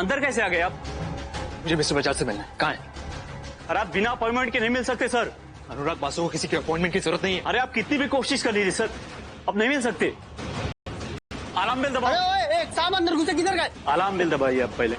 अंदर कैसे आ गए आप? मुझे मिस्टर बजाज से मिलना है। कहाँ है? अरे आप बिना अपॉइंटमेंट के नहीं मिल सकते सर। अनुराग बासु को किसी की अपॉइंटमेंट की जरूरत नहीं है। अरे आप कितनी भी कोशिश कर लीजिए सर, अब नहीं मिल सकते। अलार्म बेल दबाओ। एक साहब अंदर घुसे, किधर गए? अलार्म बेल दबाइए आप पहले।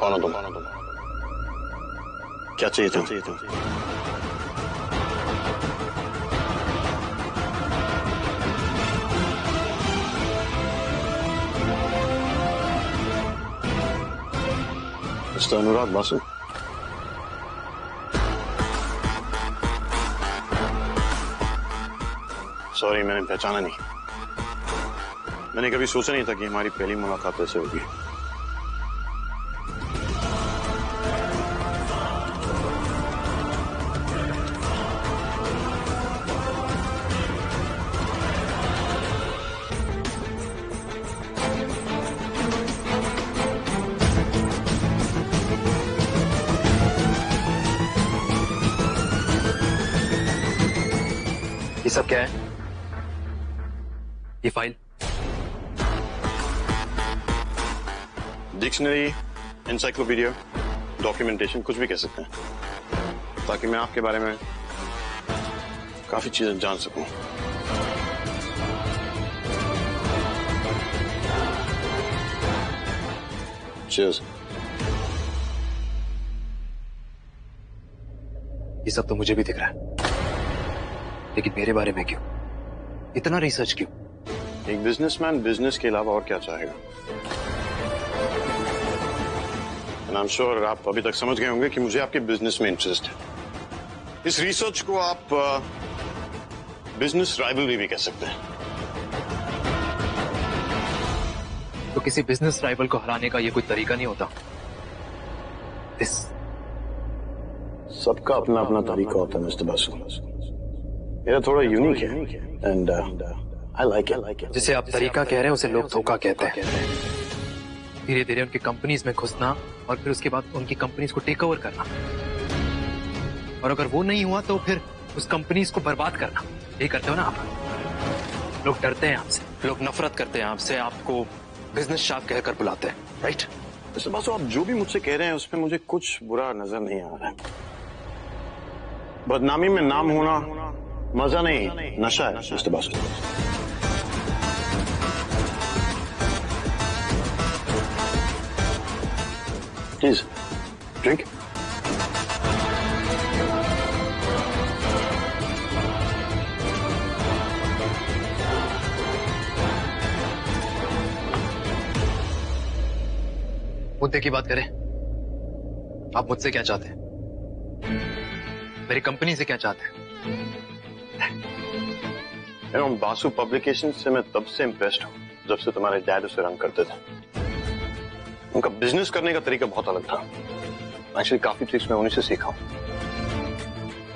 कौन हो तुम? क्या चाहिए तुम? मिस्टर अनुराग बासु, सॉरी मैंने पहचाना नहीं। मैंने कभी सोचा नहीं था कि हमारी पहली मुलाकात ऐसे होगी। ये सब क्या है? ये फाइल? डिक्शनरी, एनसाइक्लोपीडिया, डॉक्यूमेंटेशन, कुछ भी कह सकते हैं, ताकि मैं आपके बारे में काफी चीजें जान सकूं। Cheers. ये सब तो मुझे भी दिख रहा है, लेकिन मेरे बारे में क्यों? इतना रिसर्च क्यों? एक बिजनेसमैन बिजनेस के अलावा और क्या चाहेगा? And I'm sure आप अभी तक समझ गए होंगे कि मुझे आपके बिजनेस में इंटरेस्ट है। इस रिसर्च को आप बिजनेस राइवलरी भी कह सकते हैं। तो किसी बिजनेस राइवल को हराने का ये कोई तरीका नहीं होता? इस सबका अपना अपना तरीका होता है मिस्टर बासु। मेरा थोड़ा यूनिक है एंड आई लाइक इट। जिसे आप तरीका कह रहे हैं उसे लोग धोखा कहते हैं। धीरे धीरे उनकी कंपनीज में घुसना और फिर उसके बाद उनकी कंपनीज को टेक ओवर करना, और अगर वो नहीं हुआ तो फिर उस कंपनीज को बर्बाद करना। यही करते हो ना आप? लोग डरते हैं आपसे, लोग नफरत करते हैं आपसे, आपको बिजनेस शार्क कहकर बुलाते हैं, राइट? मिस्टर बासु, आप जो भी मुझसे कह रहे हैं उसमें मुझे कुछ बुरा नजर नहीं आ रहा है। बदनामी में नाम होना मजा नहीं, नशा है मिस्टर बासु। Please drink. मुद्दे की बात करें। आप मुझसे क्या चाहते हैं? मेरी कंपनी से क्या चाहते हैं? बासु पब्लिकेशन से मैं तब से इम्प्रेस्ड हूँ जब से तुम्हारे डैड उसे रन करते थे। उनका बिजनेस करने का तरीका बहुत अलग था। एक्चुअली काफी चीज मैं उन्हीं से सीखा हूँ।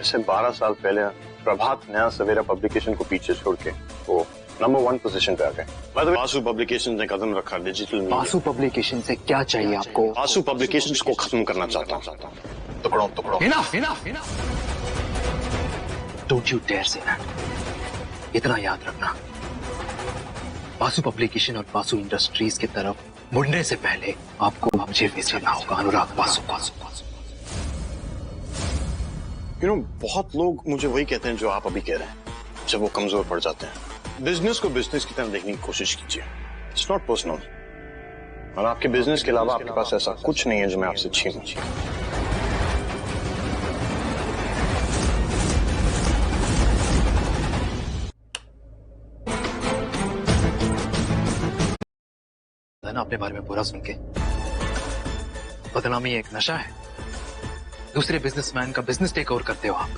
इससे 12 साल पहले प्रभात नया सवेरा पब्लिकेशन को पीछे छोड़ के वो नंबर 1 पोजीशन पे आ गए। बासु पब्लिकेशन ने कदम रखा डिजिटल मीडिया। बासु पब्लिकेशन से क्या चाहिए आपको? बासु पब्लिकेशन को खत्म करना चाहता हूँ। टुकड़ों टुकड़ों। Enough enough enough. Don't you dare say that. इतना याद रखना, बासु पब्लिकेशन और बासु इंडस्ट्रीज की तरफ मुड़ने से पहले आपको मुझे बेचना होगा। अनुराग बासु। बहुत लोग मुझे वही कहते हैं जो आप अभी कह रहे हैं जब वो कमजोर पड़ जाते हैं। बिजनेस को बिजनेस की तरह देखने की कोशिश कीजिए। It's not personal. और आपके बिजनेस के अलावा आपके पास ऐसा कुछ नहीं है जो मैं आपसे छीनूं। ना अपने बारे में बुरा सुन के। बदनामी एक नशा है। दूसरे बिजनेसमैन का बिजनेस टेक ओवर करते हो आप।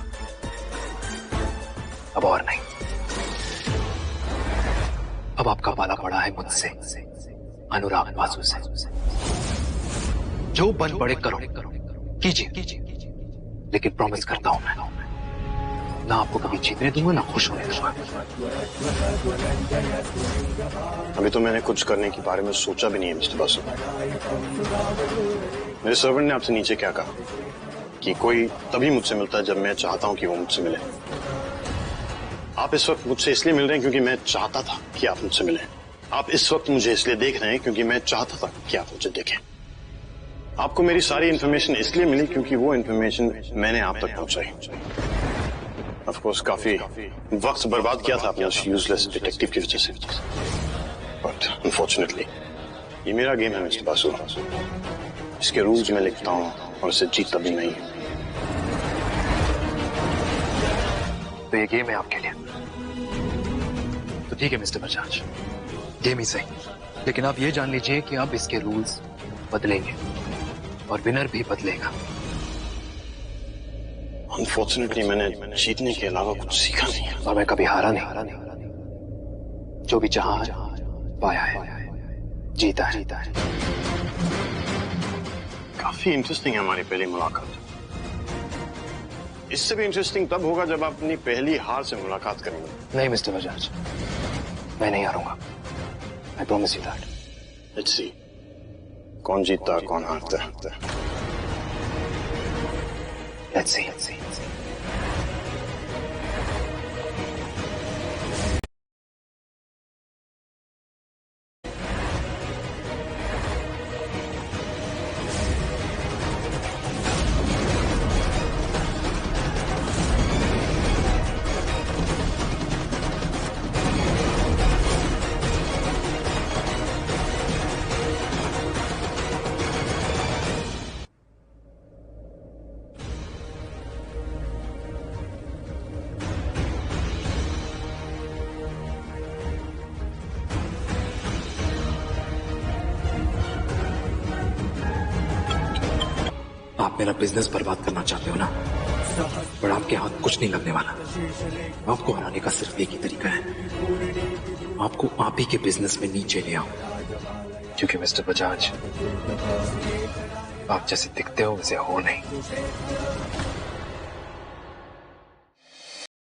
अब और नहीं। अब आपका पाला पड़ा है मुझसे, अनुराग बासु से। जो बन पड़े करो, कीजिए, लेकिन प्रॉमिस करता हूं मैं, ना आपको कभी जीतने दूंगा ना खुश होने दूंगा। अभी तो मैंने कुछ करने के बारे में सोचा भी नहीं है मिस्टर बासु। मेरे सर्वेंट ने आपसे नीचे क्या कहा कि कोई तभी मुझसे मिलता है जब मैं चाहता हूं कि वो मुझसे मिले। आप इस वक्त मुझसे इसलिए मिल रहे हैं क्योंकि मैं चाहता था कि आप मुझसे मिलें। आप इस वक्त मुझे इसलिए देख रहे हैं क्योंकि मैं चाहता था कि आप मुझे देखें। आपको मेरी सारी इंफॉर्मेशन इसलिए मिली क्योंकि वो इंफॉर्मेशन मैंने आप तक पहुंचाई। ऑफ कोर्स काफी वक्त बर्बाद किया था अपने उस यूजलेस डिटेक्टिव की वजह से, बट अनफॉर्चुनेटली ये मेरा गेम है मिस्टर बासु। इसके रूल्स मैं लिखता हूं और इसे जीतता भी नहीं। तो ये गेम है आपके लिए, तो ठीक है मिस्टर बजाज, गेम ही सही, लेकिन आप ये जान लीजिए कि अब इसके रूल्स बदलेंगे और विनर भी बदलेगा। अनफॉर्चुनेटली मैंने जीतने के अलावा कुछ सीखा नहीं है। और मैं कभी हारा नहीं, जो भी चाहा है पाया है, जीता है। काफी इंटरेस्टिंग है हमारी पहली मुलाकात। इससे भी इंटरेस्टिंग तब होगा जब आप अपनी पहली हार से मुलाकात करेंगे। नहीं मिस्टर बजाज, मैं नहीं हारूंगा, I promise you that. Let's see कौन जीतता कौन हारता है। Let's see. आप मेरा बिजनेस बर्बाद करना चाहते हो ना, पर आपके हाथ कुछ नहीं लगने वाला। आपको हराने का सिर्फ एक ही तरीका है, आपको आप ही के बिजनेस में नीचे ले आओ, क्योंकि मिस्टर बजाज आप जैसे दिखते हो वैसे हो नहीं।